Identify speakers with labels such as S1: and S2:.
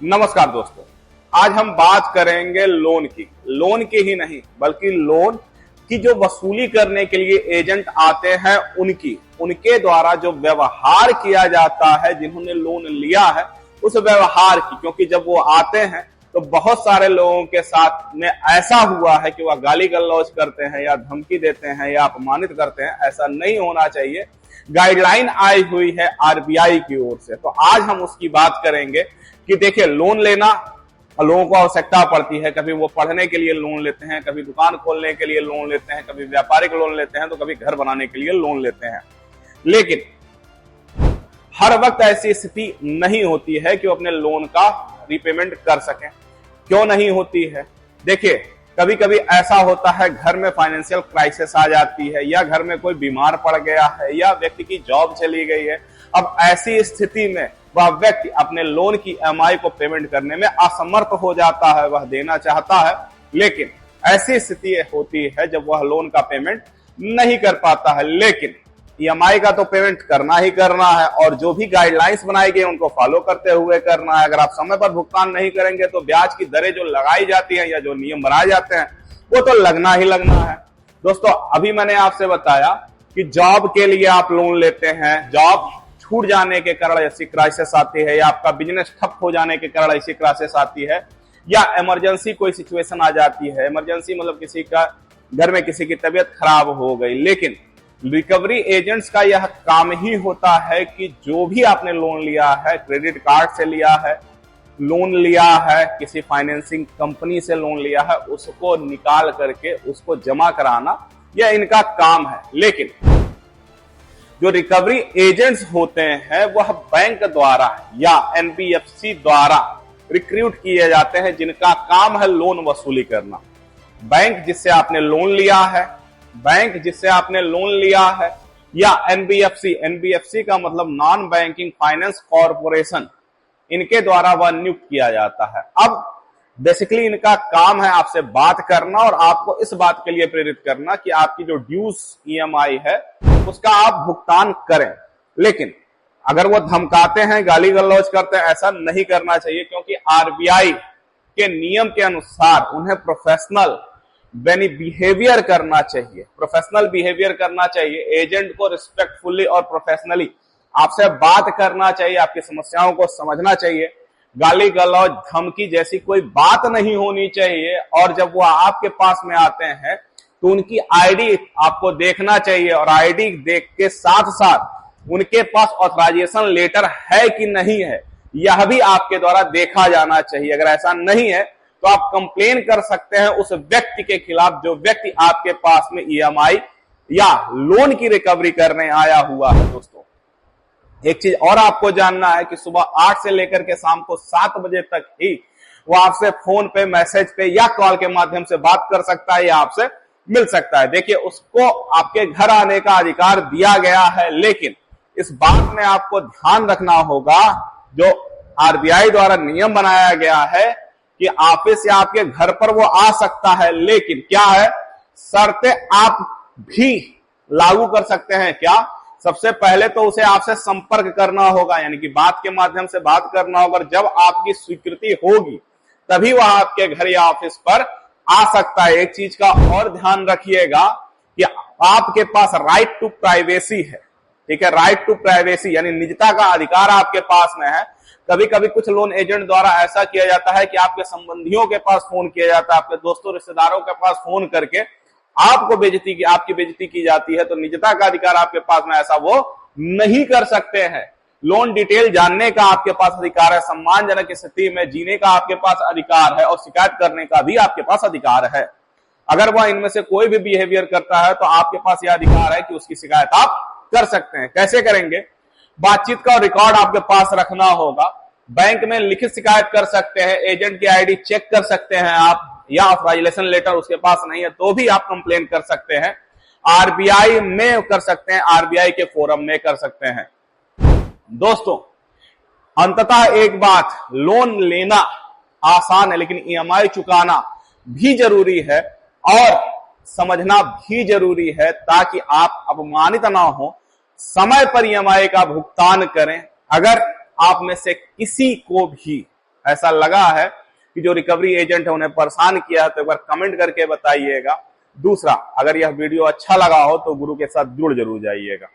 S1: नमस्कार दोस्तों, आज हम बात करेंगे लोन की ही नहीं बल्कि लोन की जो वसूली करने के लिए एजेंट आते हैं उनके द्वारा जो व्यवहार किया जाता है, जिन्होंने लोन लिया है उस व्यवहार की। क्योंकि जब वो आते हैं तो बहुत सारे लोगों के साथ में ऐसा हुआ है कि वह गाली गलौज करते हैं या धमकी देते हैं या अपमानित करते हैं। ऐसा नहीं होना चाहिए। गाइडलाइन आई हुई है आरबीआई की ओर से, तो आज हम उसकी बात करेंगे कि देखिए, लोन लेना लोगों को आवश्यकता पड़ती है। कभी वो पढ़ने के लिए लोन लेते हैं, कभी दुकान खोलने के लिए लोन लेते हैं, कभी व्यापारिक लोन लेते हैं, तो कभी घर बनाने के लिए लोन लेते हैं। लेकिन हर वक्त ऐसी स्थिति नहीं होती है कि वो अपने लोन का रीपेमेंट कर सकें। क्यों नहीं होती है? देखिए, कभी कभी ऐसा होता है, घर में फाइनेंशियल क्राइसिस आ जाती है, या घर में कोई बीमार पड़ गया है, या व्यक्ति की जॉब चली गई है। अब ऐसी स्थिति में वह व्यक्ति अपने लोन की ईएमआई को पेमेंट करने में असमर्थ हो जाता है। वह देना चाहता है, लेकिन ऐसी स्थिति होती है जब वह लोन का पेमेंट नहीं कर पाता है। लेकिन ईएमआई का तो पेमेंट करना ही करना है, और जो भी गाइडलाइंस बनाई गई उनको फॉलो करते हुए करना है। अगर आप समय पर भुगतान नहीं करेंगे तो ब्याज की दरें जो लगाई जाती हैं या जो नियम बनाए जाते हैं वो तो लगना ही लगना है। दोस्तों, अभी मैंने आपसे बताया कि जॉब के लिए आप लोन लेते हैं, जॉब छूट जाने के कारण ऐसी क्राइसिस आती है, या आपका बिजनेस ठप हो जाने के कारण ऐसी क्राइसिस आती है, या इमरजेंसी कोई सिचुएशन आ जाती है। इमरजेंसी मतलब किसी का घर में किसी की तबीयत खराब हो गई। लेकिन रिकवरी एजेंट्स का यह काम ही होता है कि जो भी आपने लोन लिया है, क्रेडिट कार्ड से लिया है, लोन लिया है, किसी फाइनेंसिंग कंपनी से लोन लिया है, उसको निकाल करके उसको जमा कराना, यह इनका काम है। लेकिन जो रिकवरी एजेंट्स होते हैं वह बैंक द्वारा या एनबीएफसी द्वारा रिक्रूट किए जाते हैं, जिनका काम है लोन वसूली करना। बैंक जिससे आपने लोन लिया है, या एनबीएफसी का मतलब नॉन बैंकिंग फाइनेंस कॉरपोरेशन, इनके द्वारा वह नियुक्त किया जाता है। अब बेसिकली इनका काम है आपसे बात करना और आपको इस बात के लिए प्रेरित करना कि आपकी जो ड्यूज ईएमआई है उसका आप भुगतान करें। लेकिन अगर वो धमकाते हैं, गाली गलौज करते हैं, ऐसा नहीं करना चाहिए। क्योंकि आरबीआई के नियम के अनुसार उन्हें प्रोफेशनल बिहेवियर करना चाहिए। एजेंट को रिस्पेक्टफुली और प्रोफेशनली आपसे बात करना चाहिए, आपकी समस्याओं को समझना चाहिए। गाली गलौज धमकी जैसी कोई बात नहीं होनी चाहिए। और जब वो आपके पास में आते हैं तो उनकी आईडी आपको देखना चाहिए, और आईडी देख के साथ साथ उनके पास ऑथराइजेशन लेटर है कि नहीं है, यह भी आपके द्वारा देखा जाना चाहिए। अगर ऐसा नहीं है तो आप कंप्लेन कर सकते हैं उस व्यक्ति के खिलाफ, जो व्यक्ति आपके पास में ईएमआई या लोन की रिकवरी करने आया हुआ है। दोस्तों, एक चीज और आपको जानना है कि सुबह 8 से लेकर के शाम को 7 बजे तक ही वो आपसे फोन पे, मैसेज पे या कॉल के माध्यम से बात कर सकता है या आपसे मिल सकता है। देखिए, उसको आपके घर आने का अधिकार दिया गया है, लेकिन इस बात में आपको ध्यान रखना होगा, जो आरबीआई द्वारा नियम बनाया गया है कि ऑफिस या आपके घर पर वो आ सकता है, लेकिन क्या है, शर्तें आप भी लागू कर सकते हैं। क्या? सबसे पहले तो उसे आपसे संपर्क करना होगा, यानी कि बात के माध्यम से बात करना होगा। जब आपकी स्वीकृति होगी तभी वह आपके घर या ऑफिस पर आ सकता है। एक चीज का और ध्यान रखिएगा कि आपके पास राइट टू प्राइवेसी है, ठीक है। राइट टू प्राइवेसी यानी निजता का अधिकार आपके पास में है। कभी कभी कुछ लोन एजेंट द्वारा ऐसा किया जाता है कि आपके संबंधियों के पास फोन किया जाता है, आपके दोस्तों रिश्तेदारों के पास फोन करके आपकी बेइज्जती की जाती है। तो निजता का अधिकार आपके पास में, ऐसा वो नहीं कर सकते हैं। लोन डिटेल जानने का आपके पास अधिकार है, सम्मानजनक स्थिति में जीने का आपके पास अधिकार है, और शिकायत करने का भी आपके पास अधिकार है। अगर वह इनमें से कोई भी बिहेवियर करता है तो आपके पास यह अधिकार है कि उसकी शिकायत आप कर सकते हैं। कैसे करेंगे? बातचीत का रिकॉर्ड आपके पास रखना होगा। बैंक में लिखित शिकायत कर सकते हैं, एजेंट की आईडी चेक कर सकते हैं आप, या ऑथराइजेशन लेटर उसके पास नहीं है तो भी आप कंप्लेन कर सकते हैं। आरबीआई में कर सकते हैं, आरबीआई के फोरम में कर सकते हैं। दोस्तों, अंततः एक बात, लोन लेना आसान है, लेकिन ईएमआई चुकाना भी जरूरी है और समझना भी जरूरी है, ताकि आप अपमानित ना हो। समय पर ईएमआई का भुगतान करें। अगर आप में से किसी को भी ऐसा लगा है कि जो रिकवरी एजेंट है उन्हें परेशान किया है, तो एक बार कमेंट करके बताइएगा। दूसरा, अगर यह वीडियो अच्छा लगा हो तो गुरु के साथ जुड़ जरूर जाइएगा।